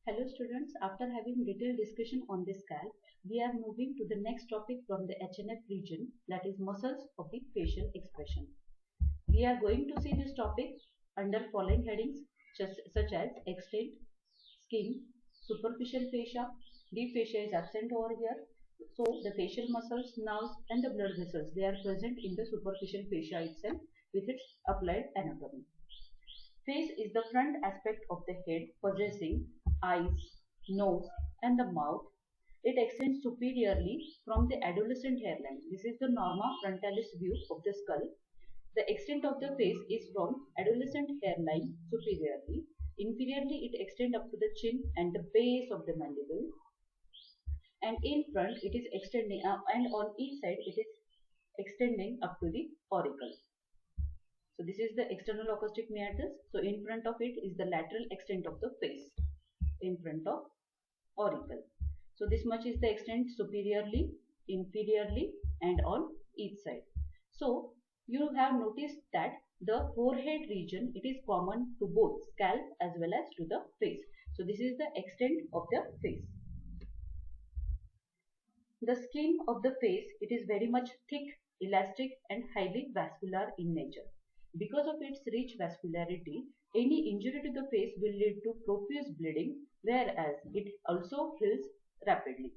Hello students, after having detailed discussion on the scalp, we are moving to the next topic from the HNF region, that is muscles of the facial expression. We are going to see this topic under following headings such as extent, skin, superficial fascia. Deep fascia is absent over here. So the facial muscles, nerves and the blood vessels, they are present in the superficial fascia itself with its applied anatomy. Face is the front aspect of the head possessing eyes, nose and the mouth. It extends superiorly from the adolescent hairline. This is the norma frontalis view of the skull. The extent of the face is from adolescent hairline superiorly. Inferiorly it extends up to the chin and the base of the mandible. And in front it is extending and on each side it is extending up to the auricle. So this is the external acoustic meatus. So in front of it is the lateral extent of the face in front of auricle. So this much is the extent superiorly, inferiorly and on each side. So you have noticed that the forehead region, it is common to both scalp as well as to the face. So this is the extent of the face. The skin of the face, it is very much thick, elastic and highly vascular in nature. Because of its rich vascularity, any injury to the face will lead to profuse bleeding, whereas it also heals rapidly.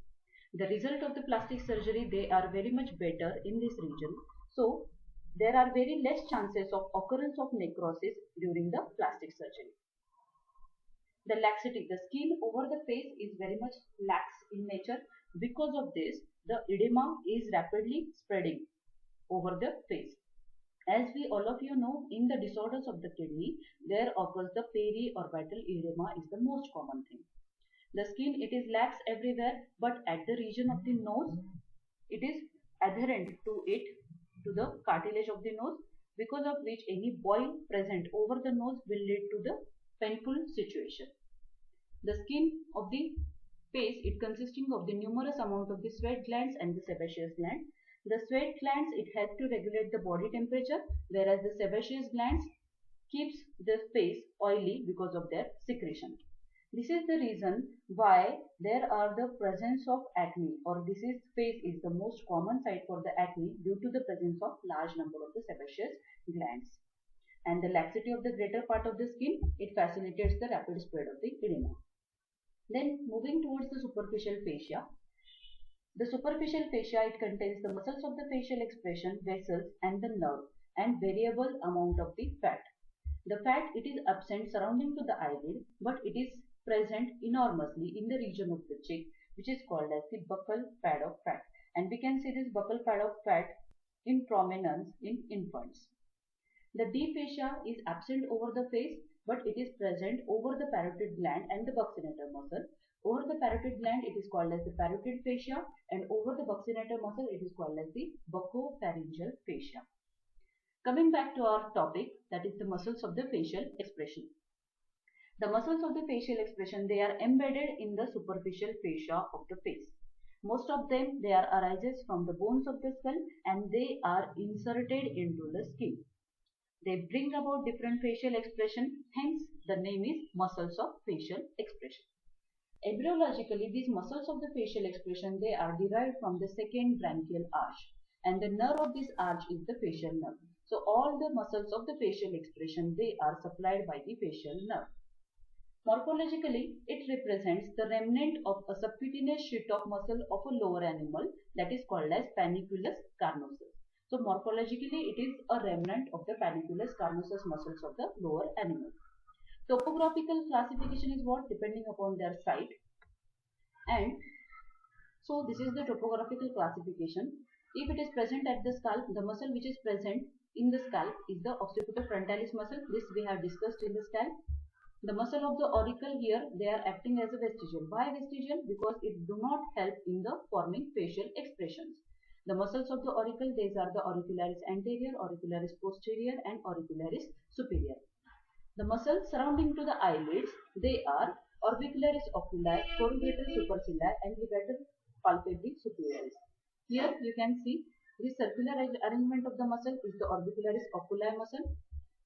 The result of the plastic surgery, they are very much better in this region. So, there are very less chances of occurrence of necrosis during the plastic surgery. The laxity, the skin over the face is very much lax in nature. Because of this, the edema is rapidly spreading over the face. As we all of you know, in the disorders of the kidney, there occurs the periorbital edema is the most common thing. The skin, it is lax everywhere, but at the region of the nose, it is adherent to it, to the cartilage of the nose, because of which any boil present over the nose will lead to the painful situation. The skin of the face, it consisting of the numerous amount of the sweat glands and the sebaceous gland. The sweat glands, it helps to regulate the body temperature, whereas the sebaceous glands keeps the face oily because of their secretion. This is the reason why there are the presence of acne, or diseased face is the most common site for the acne due to the presence of large number of the sebaceous glands. And the laxity of the greater part of the skin, it facilitates the rapid spread of the edema. Then moving towards the superficial fascia. The superficial fascia, it contains the muscles of the facial expression, vessels and the nerve and variable amount of the fat. The fat, it is absent surrounding to the eyelid, but it is present enormously in the region of the cheek, which is called as the buccal pad of fat. And we can see this buccal pad of fat in prominence in infants. The deep fascia is absent over the face, but it is present over the parotid gland and the buccinator muscle. Over the parotid gland, it is called as the parotid fascia, and over the buccinator muscle, it is called as the buccopharyngeal fascia. Coming back to our topic, that is the muscles of the facial expression. The muscles of the facial expression, they are embedded in the superficial fascia of the face. Most of them, they are arises from the bones of the skull and they are inserted into the skin. They bring about different facial expression, hence the name is muscles of facial expression. Embryologically, these muscles of the facial expression, they are derived from the second branchial arch, and the nerve of this arch is the facial nerve. So all the muscles of the facial expression, they are supplied by the facial nerve. Morphologically, it represents the remnant of a subcutaneous sheet of muscle of a lower animal that is called as panniculus carnosus. So morphologically, it is a remnant of the panniculus carnosus muscles of the lower animal. Topographical classification is what? Depending upon their site. And so this is the topographical classification. If it is present at the scalp, the muscle which is present in the scalp is the occipitofrontalis muscle. This we have discussed in the scalp. The muscle of the auricle here, they are acting as a vestigial. Why vestigial? Because it do not help in the forming facial expressions. The muscles of the auricle, these are the auricularis anterior, auricularis posterior and auricularis superior. The muscles surrounding to the eyelids, they are orbicularis oculi, corrugator supercilii and levator palpebri superioris. Here you can see this circular arrangement of the muscle is the orbicularis oculi muscle.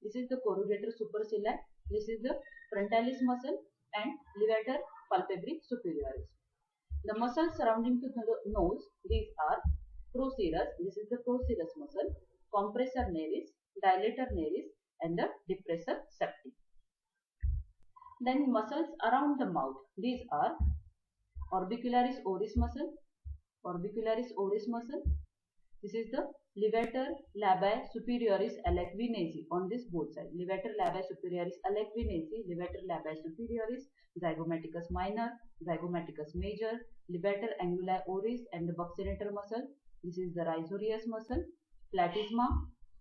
This is the corrugator supercilii. This is the frontalis muscle and levator palpebrae superioris. The muscles surrounding to the nose, these are procerus, this is the procerus muscle, compressor naris, dilator naris, and the depressor septi. Then muscles around the mouth, these are orbicularis oris muscle, orbicularis oris muscle. This is the levator labii superioris alequinesi on this both sides. Levator labii superioris alequinesi, levator labii superioris, zygomaticus minor, zygomaticus major, levator anguli oris and the buccinator muscle. This is the rhizorius muscle. Platysma.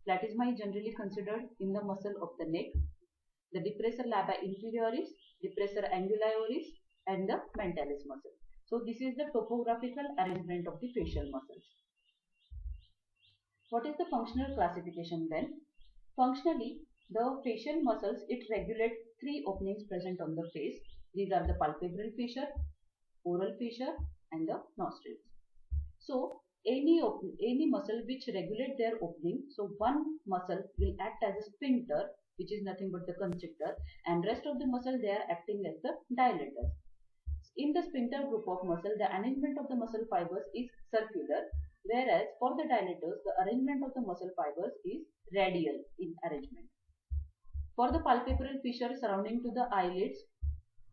Platysma is generally considered in the muscle of the neck. The depressor labii inferioris, depressor anguli oris and the mentalis muscle. So this is the topographical arrangement of the facial muscles. What is the functional classification then? Functionally, the facial muscles, it regulates three openings present on the face. These are the palpebral fissure, oral fissure and the nostrils. So any muscle which regulate their opening, so one muscle will act as a sphincter, which is nothing but the constrictor, and rest of the muscle they are acting as the dilators. In the sphincter group of muscle, the arrangement of the muscle fibers is circular, whereas for the dilators, the arrangement of the muscle fibers is radial in arrangement. For the palpebral fissure surrounding to the eyelids,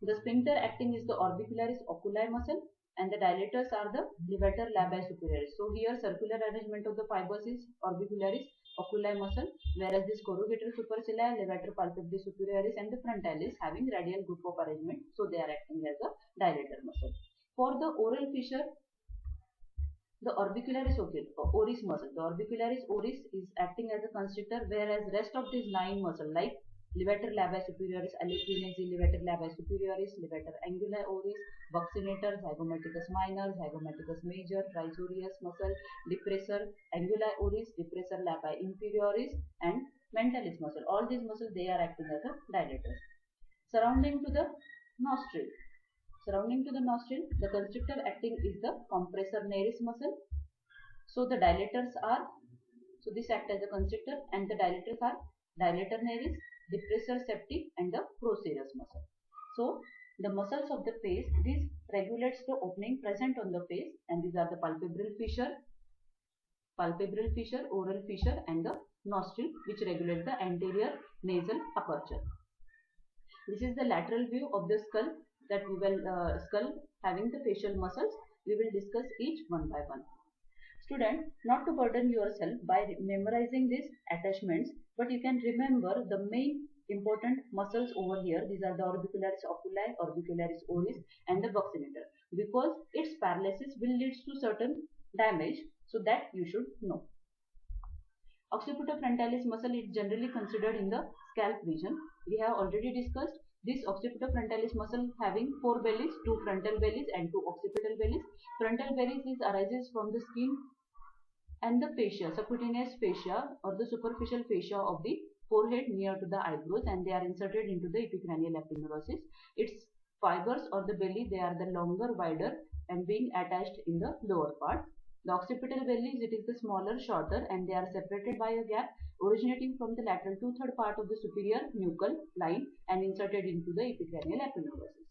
the sphincter acting is the orbicularis oculi muscle and the dilators are the levator labii superioris. So here circular arrangement of the fibers is orbicularis oculi muscle, whereas this corrugator supercilii, levator palpebrae superioris and the frontalis having radial group of arrangement, so they are acting as a dilator muscle. For the oral fissure, the orbicularis oris muscle, the orbicularis oris is acting as a constrictor, whereas rest of these 9 muscles like levator labii superioris alequinesi, levator labii superioris, levator anguli oris, buccinator, zygomaticus minor, zygomaticus major, rhizorius muscle, depressor anguli oris, depressor labii inferioris and mentalis muscle. All these muscles they are acting as a dilators. Surrounding to the nostril, the constrictor acting is the compressor naris muscle. So the dilators are, so this act as a constrictor and the dilators are dilator naris, depressor septi and the procerus muscle. So the muscles of the face, this regulates the opening present on the face, and these are the palpebral fissure, oral fissure and the nostril, which regulates the anterior nasal aperture. This is the lateral view of the skull, that we will skull having the facial muscles. We will discuss each one by one. Student, not to burden yourself by memorizing these attachments, but you can remember the main important muscles over here. These are the orbicularis oculi, orbicularis oris and the buccinator, because its paralysis will lead to certain damage, so that you should know. Occipitofrontalis muscle is generally considered in the scalp region. We have already discussed this occipitofrontalis muscle having 4 bellies, 2 frontal bellies and 2 occipital bellies. Frontal bellies arises from the skin and the fascia, subcutaneous fascia or the superficial fascia of the forehead near to the eyebrows, and they are inserted into the epicranial aponeurosis. Its fibers or the belly, they are the longer, wider and being attached in the lower part. The occipital bellies, it is the smaller, shorter, and they are separated by a gap originating from the lateral 2/3 part of the superior nuchal line and inserted into the epicranial aponeurosis.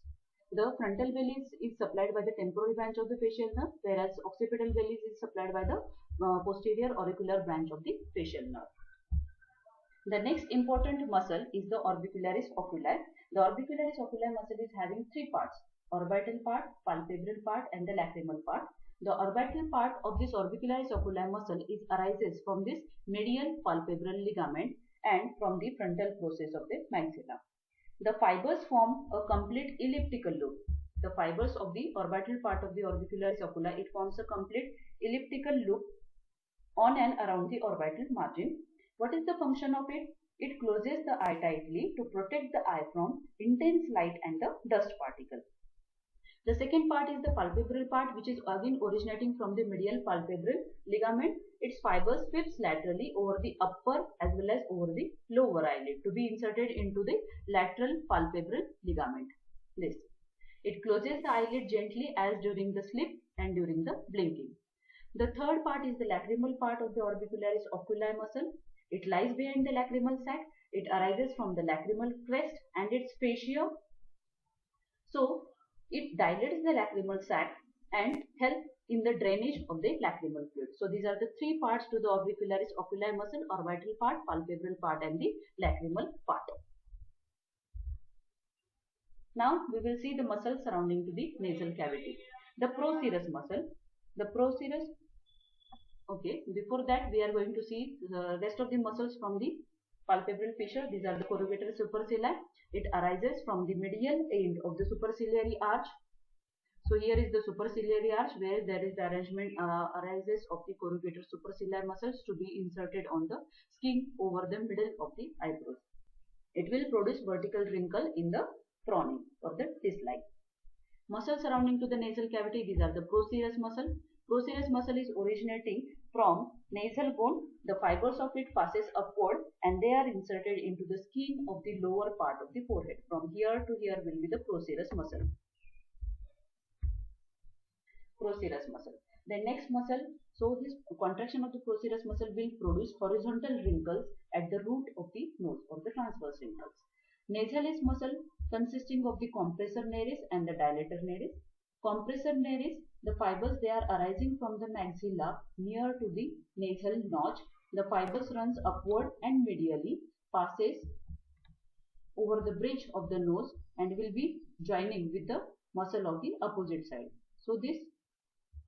The frontal bellies is supplied by the temporal branch of the facial nerve, whereas occipital bellies is supplied by the posterior auricular branch of the facial nerve. The next important muscle is the orbicularis oculi. The orbicularis oculi muscle is having 3 parts: orbital part, palpebral part and the lacrimal part. The orbital part of this orbicularis oculi muscle arises from this medial palpebral ligament and from the frontal process of the maxilla. The fibers form a complete elliptical loop. The fibers of the orbital part of the orbicularis oculi, it forms a complete elliptical loop on and around the orbital margin. What is the function of it? It closes the eye tightly to protect the eye from intense light and the dust particle. The second part is the palpebral part, which is again originating from the medial palpebral ligament. Its fibers sweeps laterally over the upper as well as over the lower eyelid to be inserted into the lateral palpebral ligament. This. It closes the eyelid gently as during the sleep and during the blinking. The third part is the lacrimal part of the orbicularis oculi muscle. It lies behind the lacrimal sac. It arises from the lacrimal crest and its fascia. So, It dilates the lacrimal sac and helps in the drainage of the lacrimal fluid. So these are the three parts to the orbicularis: oculi muscle, orbital part, palpebral part, and the lacrimal part. Now we will see the muscle surrounding to the nasal cavity. The procerus muscle. The procerus. Okay, before that we are going to see the rest of the muscles from the palpebral fissure. These are the corrugator supercilii. It arises from the medial end of the superciliary arch. So here is the superciliary arch where there is the arrangement arises of the corrugator superciliary muscles to be inserted on the skin over the middle of the eyebrows. It will produce vertical wrinkle in the proning or the disc-like. Muscle surrounding to the nasal cavity, these are the procerus muscle. Procerus muscle is originating from nasal bone. The fibers of it passes upward and they are inserted into the skin of the lower part of the forehead. From here to here will be the procerus muscle. Procerus muscle. The next muscle, so this contraction of the procerus muscle will produce horizontal wrinkles at the root of the nose or the transverse wrinkles. Nasalis muscle consisting of the compressor nares and the dilator nares. Compressor nares, the fibers they are arising from the maxilla near to the nasal notch. The fibers runs upward and medially, passes over the bridge of the nose and will be joining with the muscle of the opposite side. So this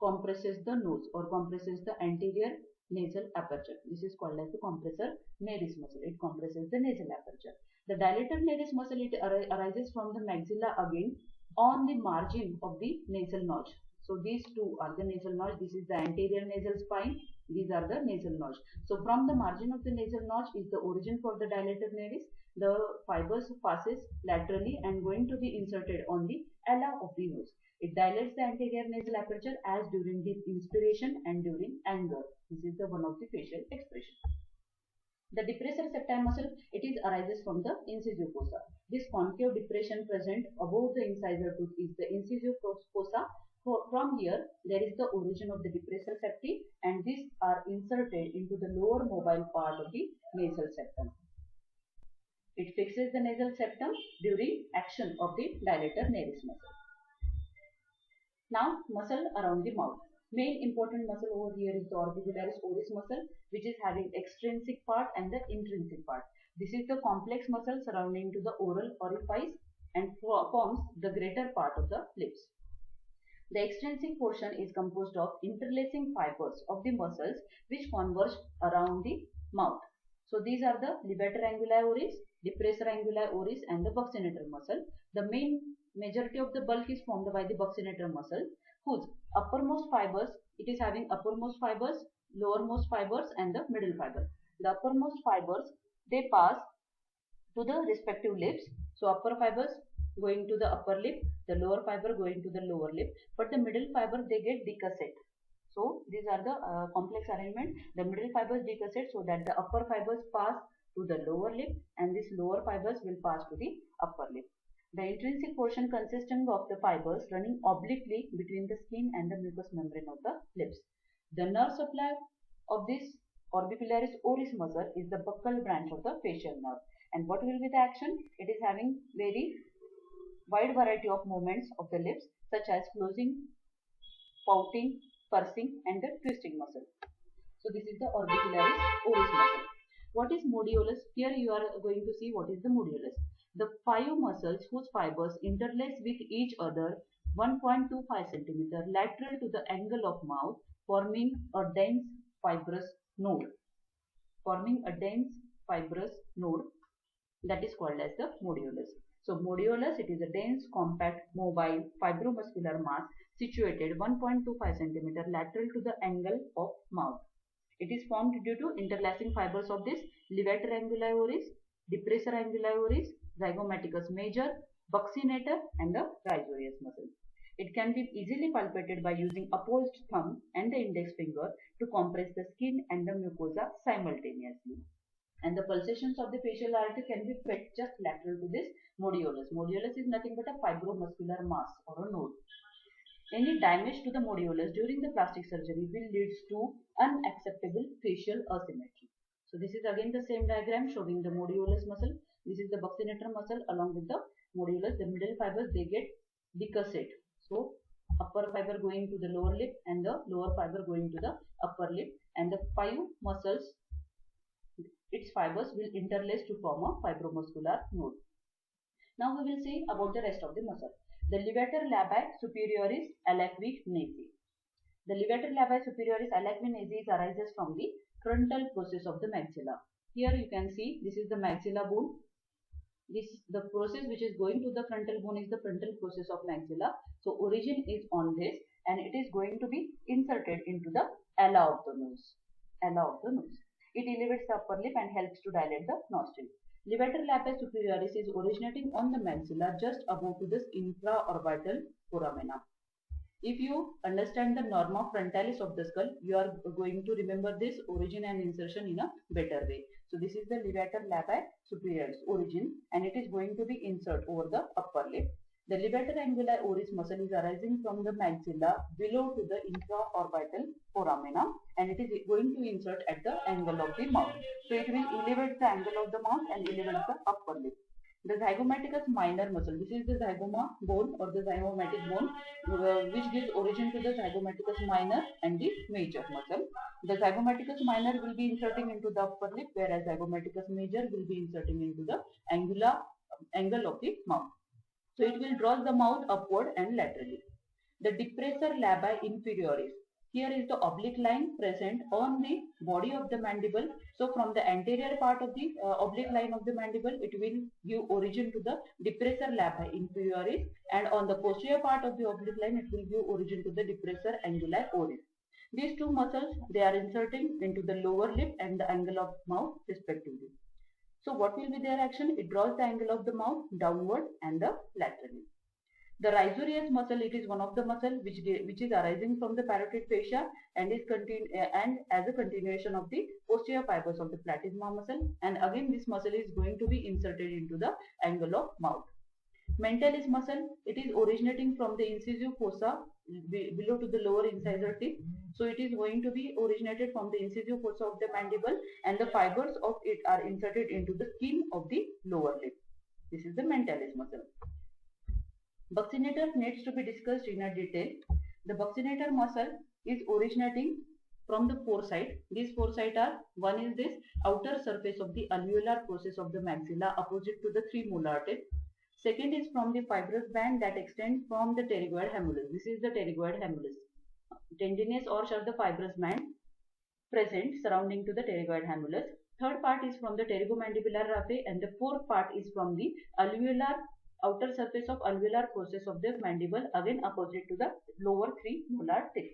compresses the nose or compresses the anterior nasal aperture. This is called as the compressor nares muscle. It compresses the nasal aperture. The dilator nares muscle, it arises from the maxilla again on the margin of the nasal notch. So these two are the nasal notch. This is the anterior nasal spine. These are the nasal notch. So from the margin of the nasal notch is the origin for the dilator nares. The fibers passes laterally and going to be inserted on the ala of the nose. It dilates the anterior nasal aperture as during the inspiration and during anger. This is the one of the facial expression. The depressor septi muscle, it is arises from the incisio fossa. This concave depression present above the incisor tooth is the incisio fossa. From here, there is the origin of the depressor septi and these are inserted into the lower mobile part of the nasal septum. It fixes the nasal septum during action of the dilator nares muscle. Now, muscle around the mouth. Main important muscle over here is the orbicularis oris muscle, which is having extrinsic part and the intrinsic part. This is the complex muscle surrounding to the oral orifice and forms the greater part of the lips. The extrinsic portion is composed of interlacing fibers of the muscles which converge around the mouth. So these are the levator anguli oris, depressor anguli oris and the buccinator muscle. The majority of the bulk is formed by the buccinator muscle, whose uppermost fibers, it is having uppermost fibers, lowermost fibers and the middle fiber. The uppermost fibers, they pass to the respective lips. So upper fibers going to the upper lip, the lower fiber going to the lower lip, but the middle fiber they get decussate. So these are the complex arrangement. The middle fibers decussate so that the upper fibers pass to the lower lip and these lower fibers will pass to the upper lip. The intrinsic portion consisting of the fibers running obliquely between the skin and the mucous membrane of the lips. The nerve supply of this orbicularis oris muscle is the buccal branch of the facial nerve. And what will be the action? It is having very wide variety of movements of the lips such as closing, pouting, pursing and the twisting muscle. So this is the orbicularis oris muscle. What is modiolus? Here you are going to see what is the modiolus. The 5 muscles whose fibers interlace with each other 1.25 cm lateral to the angle of mouth, forming a dense fibrous node. Forming a dense fibrous node that is called as the modiolus. So modiolus, it is a dense, compact, mobile, fibromuscular mass situated 1.25 cm lateral to the angle of mouth. It is formed due to interlacing fibers of this levator anguli oris, depressor anguli oris, zygomaticus major, buccinator and the rhizorius muscle. It can be easily palpated by using opposed thumb and the index finger to compress the skin and the mucosa simultaneously. And the pulsations of the facial artery can be felt just lateral to this modiolus. Modiolus is nothing but a fibromuscular mass or a node. Any damage to the modiolus during the plastic surgery will lead to unacceptable facial asymmetry. So this is again the same diagram showing the modiolus muscle. This is the buccinator muscle along with the modiolus. The middle fibers they get decussate. So upper fiber going to the lower lip and the lower fiber going to the upper lip, and the 5 muscles, its fibers will interlace to form a fibromuscular node. Now we will see about the rest of the muscle. The levator labii superioris alaquinacea. The levator labii superioris alaquinacea arises from the frontal process of the maxilla. Here you can see this is the maxilla bone. The process which is going to the frontal bone is the frontal process of maxilla. So origin is on this, and it is going to be inserted into the ala of the nose. Ala of the nose. It elevates the upper lip and helps to dilate the nostril. Levator labii superioris is originating on the maxilla just above to this infraorbital foramina. If you understand the norma frontalis of the skull, you are going to remember this origin and insertion in a better way. So this is the levator labii superioris origin, and it is going to be insert over the upper lip. The levator anguli oris muscle is arising from the maxilla below to the infraorbital foramina, and it is going to insert at the angle of the mouth. So it will elevate the angle of the mouth and elevate the upper lip. The zygomaticus minor muscle, this is the zygoma bone or the zygomatic bone, which gives origin to the zygomaticus minor and the major muscle. The zygomaticus minor will be inserting into the upper lip, whereas zygomaticus major will be inserting into the angle of the mouth. So it will draw the mouth upward and laterally. The depressor labii inferioris. Here is the oblique line present on the body of the mandible. So from the anterior part of the oblique line of the mandible, it will give origin to the depressor labii inferioris, and on the posterior part of the oblique line, it will give origin to the depressor anguli oris. These two muscles, they are inserting into the lower lip and the angle of mouth respectively. So what will be their action? It draws the angle of the mouth downward and the laterally. The risorius muscle, it is one of the muscle which is arising from the parotid fascia and is as a continuation of the posterior fibers of the platysma muscle, and again this muscle is going to be inserted into the angle of mouth. Mentalis muscle, it is originating from the incisive fossa below to the lower incisor tip. So it is going to be originated from the incisive fossa of the mandible, and the fibers of it are inserted into the skin of the lower lip. This is the mentalis muscle. Buccinator needs to be discussed in a detail. The buccinator muscle is originating from the foresight. These foresight are, one is this outer surface of the alveolar process of the maxilla opposite to the 3 molar tip. Second is from the fibrous band that extends from the pterygoid humulus. This is the pterygoid humulus. Tendinous or the fibrous band present surrounding to the pterygoid humulus. Third part is from the pterygomandibular raphe, and the fourth part is from the alveolar outer surface of alveolar process of the mandible, again opposite to the lower 3 molar tip.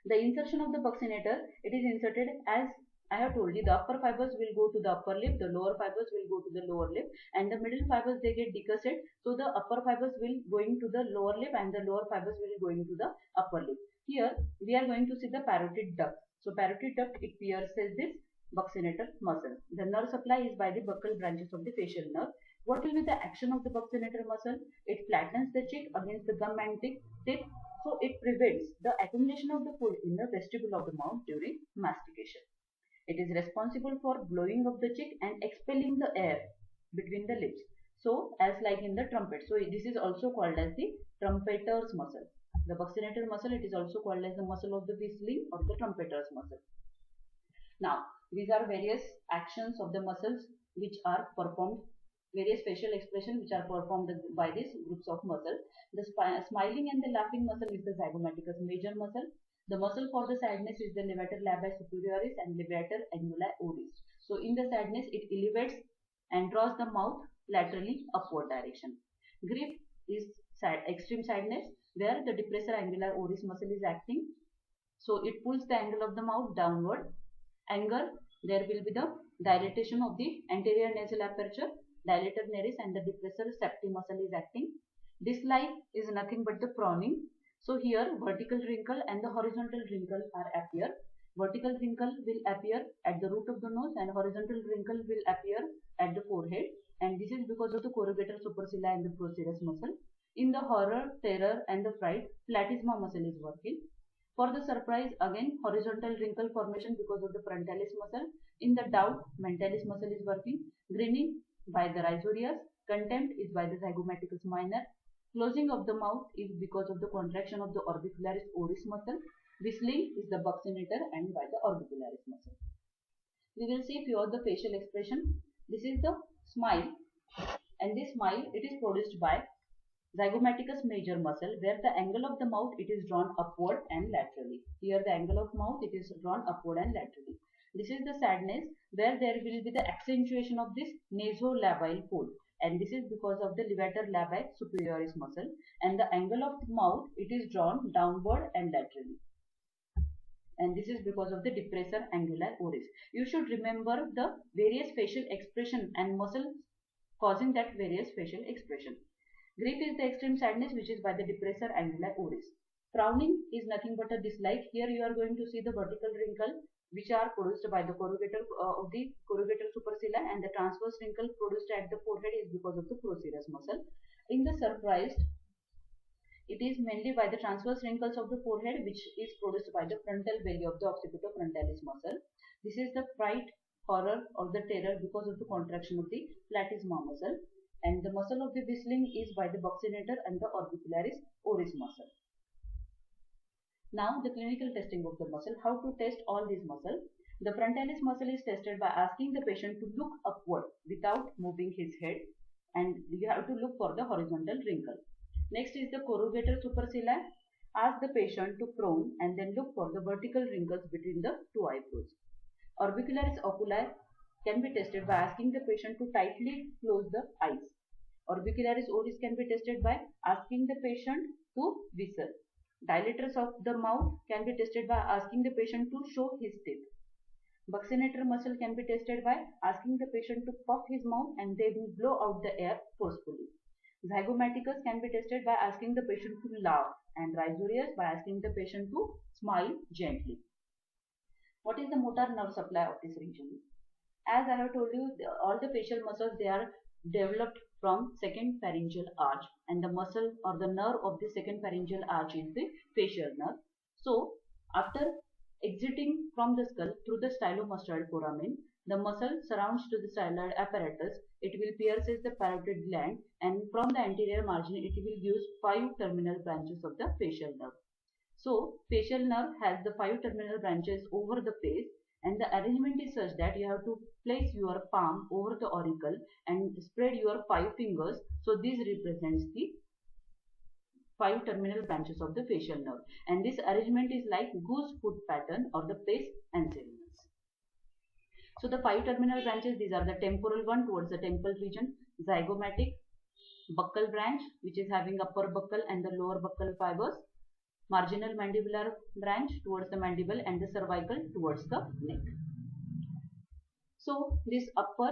The insertion of the buccinator, it is inserted as I have told you. The upper fibers will go to the upper lip, the lower fibers will go to the lower lip, and the middle fibers, they get decussate. So the upper fibers will going to the lower lip and the lower fibers will going to the upper lip. Here we are going to see the parotid duct. So parotid duct, it pierces this buccinator muscle. The nerve supply is by the buccal branches of the facial nerve. What will be the action of the buccinator muscle? It flattens the cheek against the gum and tip, so it prevents the accumulation of the food in the vestibule of the mouth during mastication. It is responsible for blowing of the cheek and expelling the air between the lips. So as like in the trumpet. So this is also called as the trumpeter's muscle. The buccinator muscle, it is also called as the muscle of the whistling or the trumpeter's muscle. Now these are various actions of the muscles which are performed, various facial expressions which are performed by these groups of muscles. The smiling and the laughing muscle is the zygomaticus major muscle. The muscle for the sadness is the levator labii superioris and levator anguli oris. So in the sadness, it elevates and draws the mouth laterally upward direction. Grief is extreme sadness, where the depressor anguli oris muscle is acting. So it pulls the angle of the mouth downward. Anger, there will be the dilatation of the anterior nasal aperture, dilator nares, and the depressor septi muscle is acting. Dislike is nothing but the frowning. So here vertical wrinkle and the horizontal wrinkle are appear. Vertical wrinkle will appear at the root of the nose and horizontal wrinkle will appear at the forehead, and this is because of the corrugator supercilii and the procerus muscle. In the horror, terror and the fright, platysma muscle is working. For the surprise, again horizontal wrinkle formation because of the frontalis muscle. In the doubt, mentalis muscle is working. Grinning by the risorius. Contempt is by the zygomaticus minor. Closing of the mouth is because of the contraction of the orbicularis oris muscle. Whistling is the buccinator and by the orbicularis muscle. We will see few of the facial expression. This is the smile, and this smile it is produced by zygomaticus major muscle, where the angle of the mouth it is drawn upward and laterally. Here the angle of mouth it is drawn upward and laterally. This is the sadness, where there will be the accentuation of this nasolabial fold, and this is because of the levator labii superioris muscle, and the angle of the mouth it is drawn downward and laterally, and this is because of the depressor anguli oris. You should remember the various facial expression and muscles causing that various facial expression. Grief is the extreme sadness which is by the depressor anguli oris. Frowning is nothing but a dislike. Here you are going to see the vertical wrinkle which are produced by the corrugator of the corrugator supercilii, and the transverse wrinkle produced at the forehead is because of the procerus muscle. In the surprised, it is mainly by the transverse wrinkles of the forehead which is produced by the frontal belly of the occipitofrontalis muscle. This is the fright, horror or the terror because of the contraction of the platysma muscle, and the muscle of the whistling is by the buccinator and the orbicularis oris muscle. Now the clinical testing of the muscle. How to test all these muscles? The frontalis muscle is tested by asking the patient to look upward without moving his head, and you have to look for the horizontal wrinkle. Next is the corrugator supercilii. Ask the patient to prone and then look for the vertical wrinkles between the two eyebrows. Orbicularis oculi can be tested by asking the patient to tightly close the eyes. Orbicularis oris can be tested by asking the patient to whistle. Dilators of the mouth can be tested by asking the patient to show his teeth. Buccinator muscle can be tested by asking the patient to puff his mouth and then blow out the air forcefully. Zygomaticus can be tested by asking the patient to laugh, and rhizorius by asking the patient to smile gently. What is the motor nerve supply of this region? As I have told you, all the facial muscles they are developed from second pharyngeal arch, and the muscle or the nerve of the second pharyngeal arch is the facial nerve. So after exiting from the skull through the stylomastoid foramen, the muscle surrounds to the styloid apparatus. It will pierces the parotid gland, and from the anterior margin it will use 5 terminal branches of the facial nerve. So facial nerve has the 5 terminal branches over the face, and the arrangement is such that you have to place your palm over the auricle and spread your 5 fingers. So this represents the 5 terminal branches of the facial nerve, and this arrangement is like goose foot pattern or the pes anserinus. So the 5 terminal branches, these are the temporal one towards the temple region, zygomatic, buccal branch which is having upper buccal and the lower buccal fibers, marginal mandibular branch towards the mandible, and the cervical towards the neck. So this upper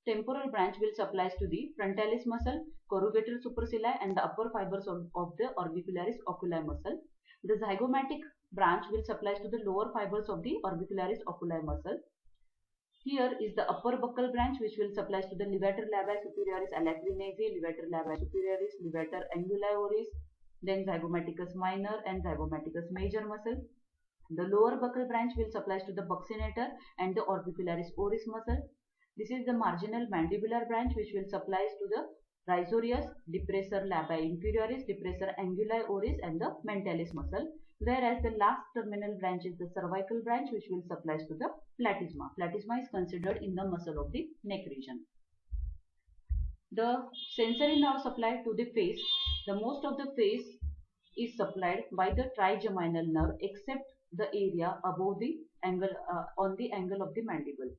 temporal branch will supplies to the frontalis muscle, corrugator supercilii, and the upper fibers of the orbicularis oculi muscle. The zygomatic branch will supplies to the lower fibers of the orbicularis oculi muscle. Here is the upper buccal branch which will supplies to the levator labii superioris alacrinense, levator labii superioris, levator anguli oris, then zygomaticus minor and zygomaticus major muscle. The lower buccal branch will supplies to the buccinator and the orbicularis oris muscle. This is the marginal mandibular branch which will supplies to the rhizorius, depressor labii inferioris, depressor anguli oris, and the mentalis muscle. Whereas the last terminal branch is the cervical branch which will supplies to the platysma. Platysma is considered in the muscle of the neck region. The sensory nerve supply to the face, the most of the face is supplied by the trigeminal nerve except the area above the angle on the angle of the mandible.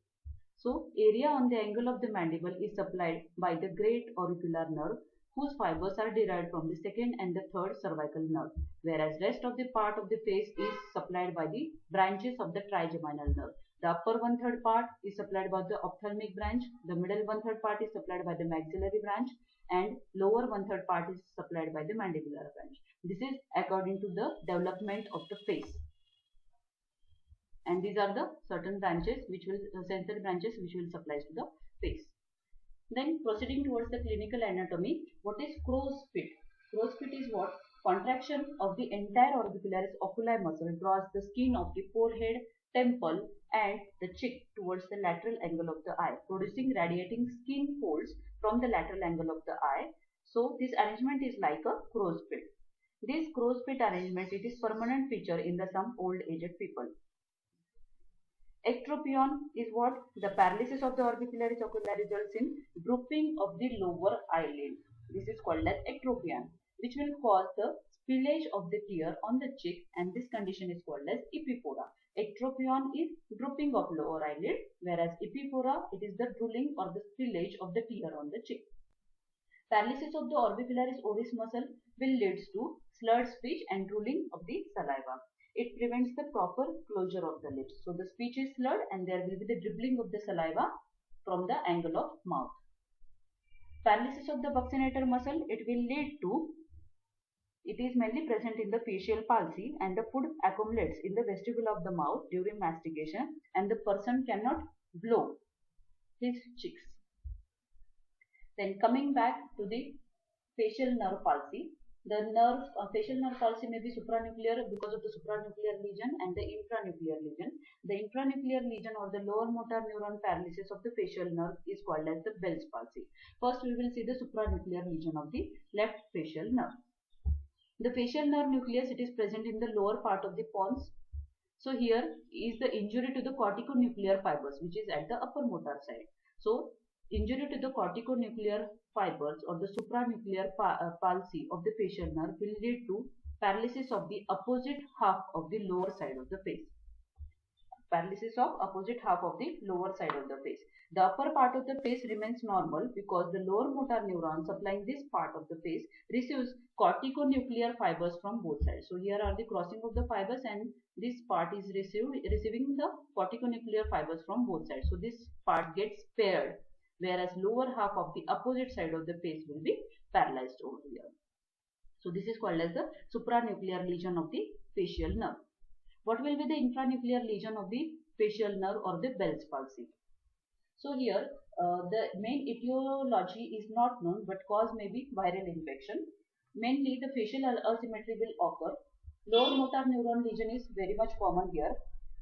So area on the angle of the mandible is supplied by the great auricular nerve, whose fibers are derived from the second and the third cervical nerve, whereas rest of the part of the face is supplied by the branches of the trigeminal nerve. The upper 1/3 part is supplied by the ophthalmic branch, the middle 1/3 part is supplied by the maxillary branch, and lower 1/3 part is supplied by the mandibular branch. This is according to the development of the face. And these are the certain branches which will sensory branches which will supply to the face. Then proceeding towards the clinical anatomy, what is crow's feet? Crow's feet is what? Contraction of the entire orbicularis oculi muscle draws the skin of the forehead, temple, and the cheek towards the lateral angle of the eye, producing radiating skin folds from the lateral angle of the eye. So this arrangement is like a crow's feet. This crow's feet arrangement, it is permanent feature in the some old aged people. Ectropion is what? The paralysis of the orbicularis oculi results in drooping of the lower eyelid. This is called as ectropion, which will cause the spillage of the tear on the cheek, and this condition is called as epiphora. Ectropion is drooping of lower eyelid, whereas epiphora, it is the drooling or the spillage of the tear on the cheek. Paralysis of the orbicularis oris muscle will lead to slurred speech and drooling of the saliva. It prevents the proper closure of the lips. So the speech is slurred and there will be the dribbling of the saliva from the angle of mouth. Paralysis of the buccinator muscle, it will lead to, it is mainly present in the facial palsy, and the food accumulates in the vestibule of the mouth during mastication and the person cannot blow his cheeks. Then coming back to the facial nerve palsy. The facial nerve palsy may be supranuclear because of the supranuclear lesion and the intranuclear lesion. The intranuclear lesion or the lower motor neuron paralysis of the facial nerve is called as the Bell's palsy. First we will see the supranuclear lesion of the left facial nerve. The facial nerve nucleus, it is present in the lower part of the pons. So here is the injury to the corticonuclear fibers, which is at the upper motor side. So injury to the corticonuclear fibers or the supranuclear palsy of the facial nerve will lead to paralysis of the opposite half of the lower side of the face. Paralysis of opposite half of the lower side of the face. The upper part of the face remains normal because the lower motor neuron supplying this part of the face receives corticonuclear fibers from both sides. So here are the crossing of the fibers and this part is receiving the corticonuclear fibers from both sides. So this part gets paired, whereas lower half of the opposite side of the face will be paralyzed over here. So this is called as the supranuclear lesion of the facial nerve. What will be the intranuclear lesion of the facial nerve or the Bell's palsy? So here the main etiology is not known, but cause may be viral infection. Mainly the facial asymmetry will occur. Lower motor neuron lesion is very much common here.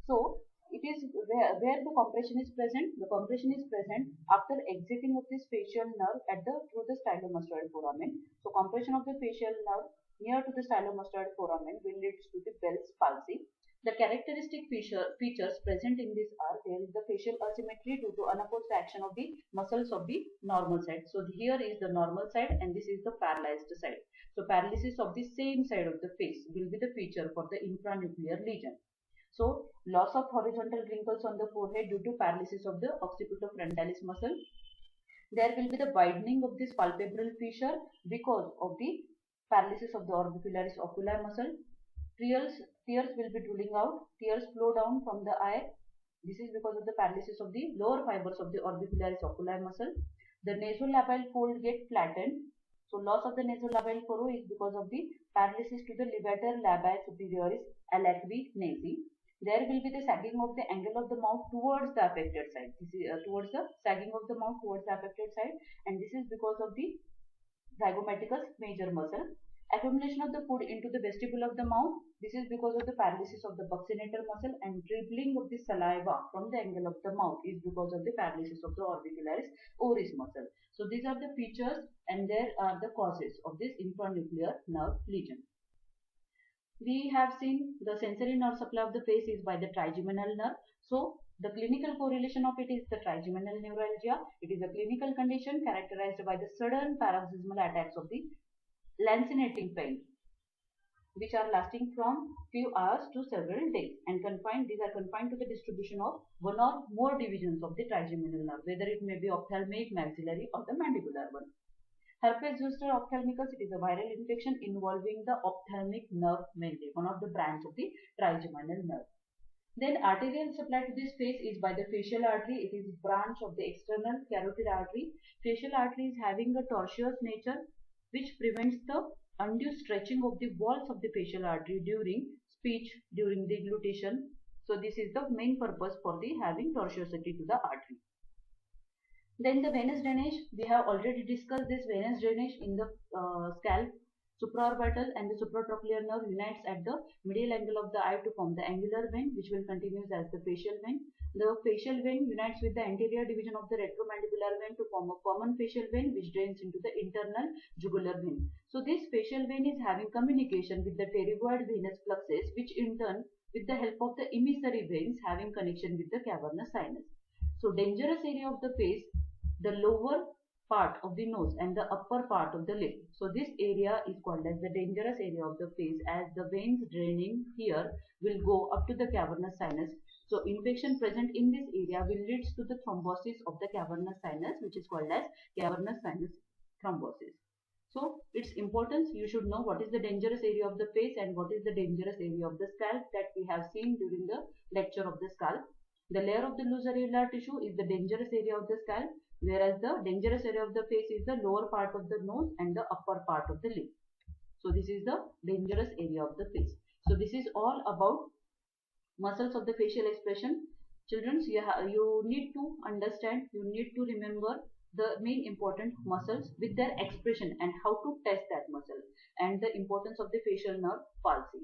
So it is where the compression is present. The compression is present after exiting of this facial nerve through the stylomastoid foramen. So compression of the facial nerve near to the stylomastoid foramen will lead to the Bell's palsy. The characteristic features present in this are, there is the facial asymmetry due to unopposed action of the muscles of the normal side. So here is the normal side and this is the paralyzed side. So paralysis of the same side of the face will be the feature for the intranuclear lesion. So loss of horizontal wrinkles on the forehead due to paralysis of the occipitofrontalis muscle. There will be the widening of this palpebral fissure because of the paralysis of the orbicularis oculi muscle. Tears will be drooling out. Tears flow down from the eye. This is because of the paralysis of the lower fibers of the orbicularis oculi muscle. The nasolabial fold get flattened. So loss of the nasolabial furrow is because of the paralysis to the levator labii superioris alacri nasi. There will be the sagging of the angle of the mouth towards the affected side. This is towards the sagging of the mouth towards the affected side, and this is because of the zygomaticus major muscle. Accumulation of the food into the vestibule of the mouth. This is because of the paralysis of the buccinator muscle, and dribbling of the saliva from the angle of the mouth is because of the paralysis of the orbicularis oris muscle. So these are the features and there are the causes of this intranuclear nerve lesion. We have seen the sensory nerve supply of the face is by the trigeminal nerve. So the clinical correlation of it is the trigeminal neuralgia. It is a clinical condition characterized by the sudden paroxysmal attacks of the lancinating pain, which are lasting from few hours to several days and these are confined to the distribution of one or more divisions of the trigeminal nerve, whether it may be ophthalmic, maxillary or the mandibular one. Herpes zoster ophthalmicus, it is a viral infection involving the ophthalmic nerve mainly, one of the branch of the trigeminal nerve. Then arterial supply to this face is by the facial artery. It is branch of the external carotid artery. Facial artery is having a tortuous nature which prevents the undue stretching of the walls of the facial artery during speech, during deglutition. So this is the main purpose for the having tortuosity to the artery. Then the venous drainage, we have already discussed this venous drainage in the scalp. Supraorbital and the supratrochlear nerve unites at the medial angle of the eye to form the angular vein, which will continue as the facial vein. The facial vein unites with the anterior division of the retromandibular vein to form a common facial vein, which drains into the internal jugular vein. So this facial vein is having communication with the pterygoid venous fluxes, which in turn, with the help of the emissary veins, having connection with the cavernous sinus. So dangerous area of the face, the lower part of the nose and the upper part of the lip. So this area is called as the dangerous area of the face, as the veins draining here will go up to the cavernous sinus. So infection present in this area will lead to the thrombosis of the cavernous sinus, which is called as cavernous sinus thrombosis. So its importance, you should know what is the dangerous area of the face and what is the dangerous area of the scalp, that we have seen during the lecture of the scalp. The layer of the loose areolar tissue is the dangerous area of the scalp, whereas the dangerous area of the face is the lower part of the nose and the upper part of the lip. So this is the dangerous area of the face. So this is all about muscles of the facial expression. Children, you need to understand, you need to remember the main important muscles with their expression and how to test that muscle, and the importance of the facial nerve palsy.